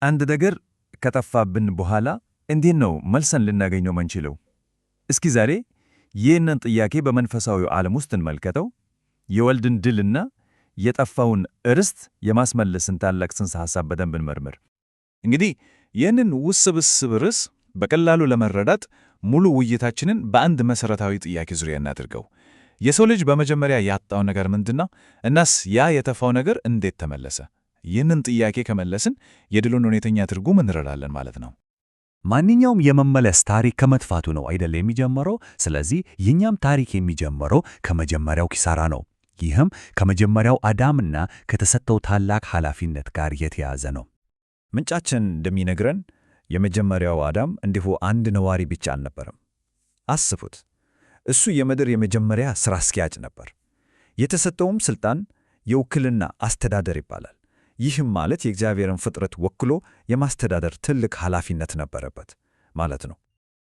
አንድ ነገር ከጠፋብን በኋላ እንዴት ነው መልሰን ልናገኘው መንችለው? እስኪ ዛሬ ይህንን ጥያቄ በመንፈሳዊው ዓለም ውስጥ እንመልከተው። የወልድን ድልና የጠፋውን ርስት የማስመለስን ታላቅ ጽንሰ ሐሳብ በደንብ እንመርምር። እንግዲህ ይህንን ውስብስብ ርዕስ በቀላሉ ለመረዳት ሙሉ ውይይታችንን በአንድ መሠረታዊ ጥያቄ ዙሪያ እናድርገው። የሰው ልጅ በመጀመሪያ ያጣው ነገር ምንድነው? እናስ ያ የጠፋው ነገር እንዴት ተመለሰ? ይህንን ጥያቄ ከመለስን የድሉን ሁኔተኛ ትርጉም እንረዳለን ማለት ነው። ማንኛውም የመመለስ ታሪክ ከመጥፋቱ ነው አይደል የሚጀምረው? ስለዚህ የኛም ታሪክ የሚጀምረው ከመጀመሪያው ኪሳራ ነው። ይህም ከመጀመሪያው አዳምና ከተሰጠው ታላቅ ኃላፊነት ጋር የተያያዘ ነው። ምንጫችን እንደሚነግረን የመጀመሪያው አዳም እንዲሁ አንድ ነዋሪ ብቻ አልነበረም። አስቡት፣ እሱ የምድር የመጀመሪያ ሥራ አስኪያጅ ነበር። የተሰጠውም ሥልጣን የውክልና አስተዳደር ይባላል። ይህም ማለት የእግዚአብሔርን ፍጥረት ወክሎ የማስተዳደር ትልቅ ኃላፊነት ነበረበት ማለት ነው።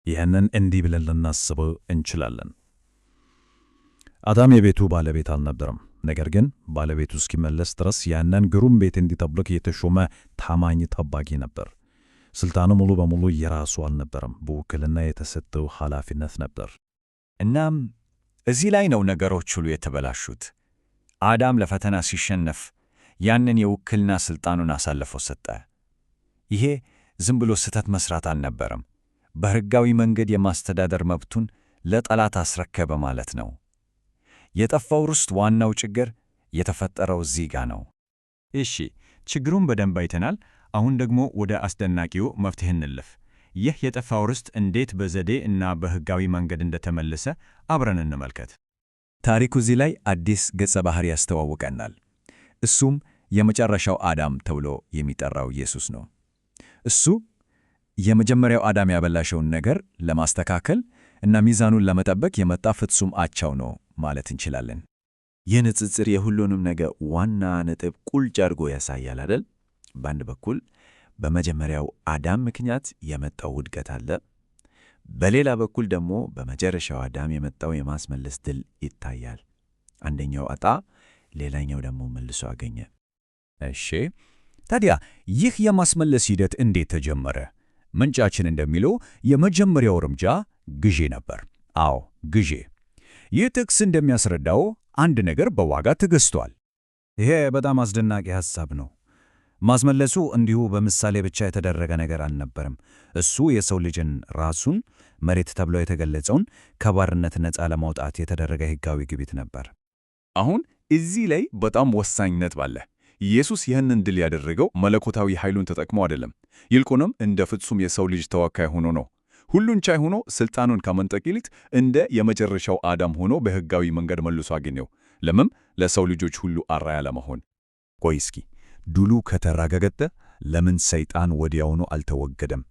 ይህንን እንዲህ ብለን ልናስበው እንችላለን። አዳም የቤቱ ባለቤት አልነበረም። ነገር ግን ባለቤቱ እስኪመለስ ድረስ ያንን ግሩም ቤት እንዲጠብቅ የተሾመ ታማኝ ጠባቂ ነበር። ሥልጣኑ ሙሉ በሙሉ የራሱ አልነበረም፣ በውክልና የተሰጠው ኃላፊነት ነበር። እናም እዚህ ላይ ነው ነገሮች ሁሉ የተበላሹት። አዳም ለፈተና ሲሸነፍ ያንን የውክልና ሥልጣኑን አሳልፎ ሰጠ። ይሄ ዝም ብሎ ስህተት መሥራት አልነበረም፣ በሕጋዊ መንገድ የማስተዳደር መብቱን ለጠላት አስረከበ ማለት ነው። የጠፋው ርስት ዋናው ችግር የተፈጠረው እዚህ ጋ ነው። እሺ፣ ችግሩን በደንብ አይተናል። አሁን ደግሞ ወደ አስደናቂው መፍትሄ እንለፍ። ይህ የጠፋው ርስት እንዴት በዘዴ እና በሕጋዊ መንገድ እንደተመለሰ አብረን እንመልከት። ታሪኩ እዚህ ላይ አዲስ ገጸ ባህሪ ያስተዋውቀናል። እሱም የመጨረሻው አዳም ተብሎ የሚጠራው ኢየሱስ ነው። እሱ የመጀመሪያው አዳም ያበላሸውን ነገር ለማስተካከል እና ሚዛኑን ለመጠበቅ የመጣ ፍጹም አቻው ነው ማለት እንችላለን። ይህ ንጽጽር የሁሉንም ነገር ዋና ነጥብ ቁልጭ አድርጎ ያሳያል አይደል? በአንድ በኩል በመጀመሪያው አዳም ምክንያት የመጣው ውድቀት አለ። በሌላ በኩል ደግሞ በመጨረሻው አዳም የመጣው የማስመለስ ድል ይታያል። አንደኛው አጣ፣ ሌላኛው ደግሞ መልሶ አገኘ። እሺ፣ ታዲያ ይህ የማስመለስ ሂደት እንዴት ተጀመረ? ምንጫችን እንደሚለው የመጀመሪያው እርምጃ ግዢ ነበር። አዎ፣ ግዢ። ይህ ጥቅስ እንደሚያስረዳው አንድ ነገር በዋጋ ተገዝቷል። ይሄ በጣም አስደናቂ ሐሳብ ነው። ማስመለሱ እንዲሁ በምሳሌ ብቻ የተደረገ ነገር አልነበረም። እሱ የሰው ልጅን ራሱን መሬት ተብሎ የተገለጸውን ከባርነት ነፃ ለማውጣት የተደረገ ሕጋዊ ግብይት ነበር። አሁን እዚህ ላይ በጣም ወሳኝ ነጥብ አለ። ኢየሱስ ይህንን ድል ያደረገው መለኮታዊ ኃይሉን ተጠቅሞ አይደለም። ይልቁንም እንደ ፍጹም የሰው ልጅ ተወካይ ሆኖ ነው። ሁሉን ቻይ ሆኖ ሥልጣኑን ከመንጠቅ ይልቅ እንደ የመጨረሻው አዳም ሆኖ በሕጋዊ መንገድ መልሶ አገኘው። ለምን? ለሰው ልጆች ሁሉ አርአያ ለመሆን። ቆይ እስኪ ድሉ ከተረጋገጠ ለምን ሰይጣን ወዲያውኑ አልተወገደም?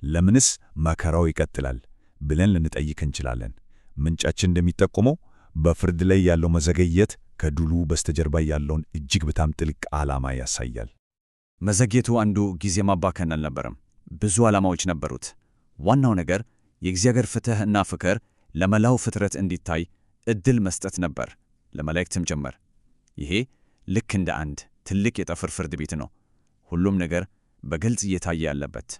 ለምንስ መከራው ይቀጥላል ብለን ልንጠይቅ እንችላለን። ምንጫችን እንደሚጠቁመው በፍርድ ላይ ያለው መዘገየት ከድሉ በስተጀርባ ያለውን እጅግ በጣም ጥልቅ ዓላማ ያሳያል። መዘግየቱ አንዱ ጊዜ ማባከን አልነበረም፣ ብዙ ዓላማዎች ነበሩት። ዋናው ነገር የእግዚአብሔር ፍትሕ እና ፍቅር ለመላው ፍጥረት እንዲታይ ዕድል መስጠት ነበር፣ ለመላእክትም ጭምር። ይሄ ልክ እንደ አንድ ትልቅ የጠፍር ፍርድ ቤት ነው፣ ሁሉም ነገር በግልጽ እየታየ ያለበት።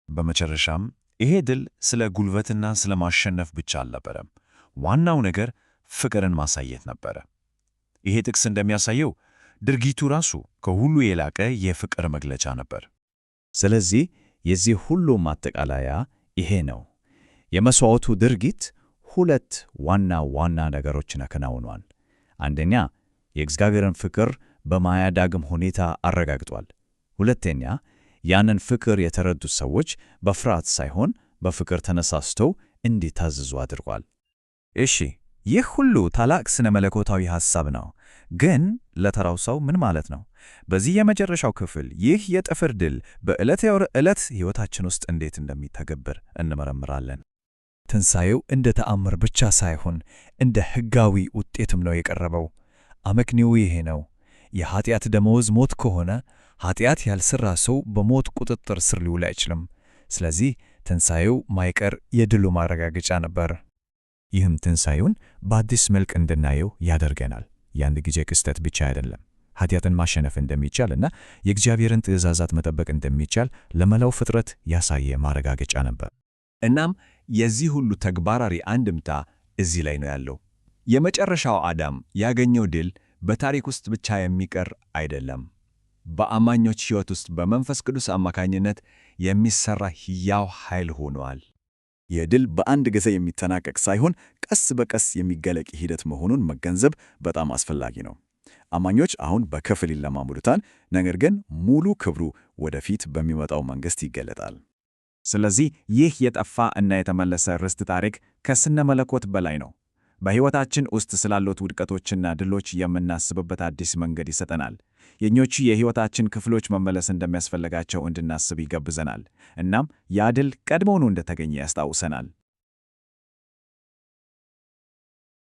በመጨረሻም ይሄ ድል ስለ ጉልበትና ስለ ማሸነፍ ብቻ አልነበረም። ዋናው ነገር ፍቅርን ማሳየት ነበረ። ይሄ ጥቅስ እንደሚያሳየው ድርጊቱ ራሱ ከሁሉ የላቀ የፍቅር መግለጫ ነበር። ስለዚህ የዚህ ሁሉ ማጠቃለያ ይሄ ነው። የመሥዋዕቱ ድርጊት ሁለት ዋና ዋና ነገሮችን አከናውኗል። አንደኛ፣ የእግዚአብሔርን ፍቅር በማያዳግም ሁኔታ አረጋግጧል። ሁለተኛ፣ ያንን ፍቅር የተረዱት ሰዎች በፍርሃት ሳይሆን በፍቅር ተነሳስተው እንዲታዘዙ አድርጓል። እሺ፣ ይህ ሁሉ ታላቅ ስነ መለኮታዊ ሐሳብ ነው። ግን ለተራው ሰው ምን ማለት ነው? በዚህ የመጨረሻው ክፍል ይህ የጠፍር ድል በዕለት ዕለት ሕይወታችን ውስጥ እንዴት እንደሚተገበር እንመረምራለን። ትንሣኤው እንደ ተአምር ብቻ ሳይሆን እንደ ሕጋዊ ውጤትም ነው የቀረበው። አመክንዮው ይሄ ነው። የኃጢአት ደመወዝ ሞት ከሆነ ኃጢአት ያልሠራ ሰው በሞት ቁጥጥር ስር ሊውል አይችልም። ስለዚህ ትንሣኤው ማይቀር የድሉ ማረጋገጫ ነበር። ይህም ትንሣኤውን በአዲስ መልክ እንድናየው ያደርገናል። የአንድ ጊዜ ክስተት ብቻ አይደለም። ኃጢአትን ማሸነፍ እንደሚቻል እና የእግዚአብሔርን ትእዛዛት መጠበቅ እንደሚቻል ለመላው ፍጥረት ያሳየ ማረጋገጫ ነበር። እናም የዚህ ሁሉ ተግባራዊ አንድምታ እዚህ ላይ ነው ያለው። የመጨረሻው አዳም ያገኘው ድል በታሪክ ውስጥ ብቻ የሚቀር አይደለም። በአማኞች ሕይወት ውስጥ በመንፈስ ቅዱስ አማካኝነት የሚሠራ ሕያው ኃይል ሆኗል። ይህ ድል በአንድ ጊዜ የሚጠናቀቅ ሳይሆን ቀስ በቀስ የሚገለጥ ሂደት መሆኑን መገንዘብ በጣም አስፈላጊ ነው። አማኞች አሁን በከፊል ይለማመዱታል፣ ነገር ግን ሙሉ ክብሩ ወደፊት በሚመጣው መንግሥት ይገለጣል። ስለዚህ ይህ የጠፋ እና የተመለሰ ርስት ታሪክ ከስነ መለኮት በላይ ነው። በሕይወታችን ውስጥ ስላሉት ውድቀቶችና ድሎች የምናስብበት አዲስ መንገድ ይሰጠናል። የኞቹ የሕይወታችን ክፍሎች መመለስ እንደሚያስፈልጋቸው እንድናስብ ይጋብዘናል። እናም ያ ድል ቀድሞውኑ እንደተገኘ ያስታውሰናል።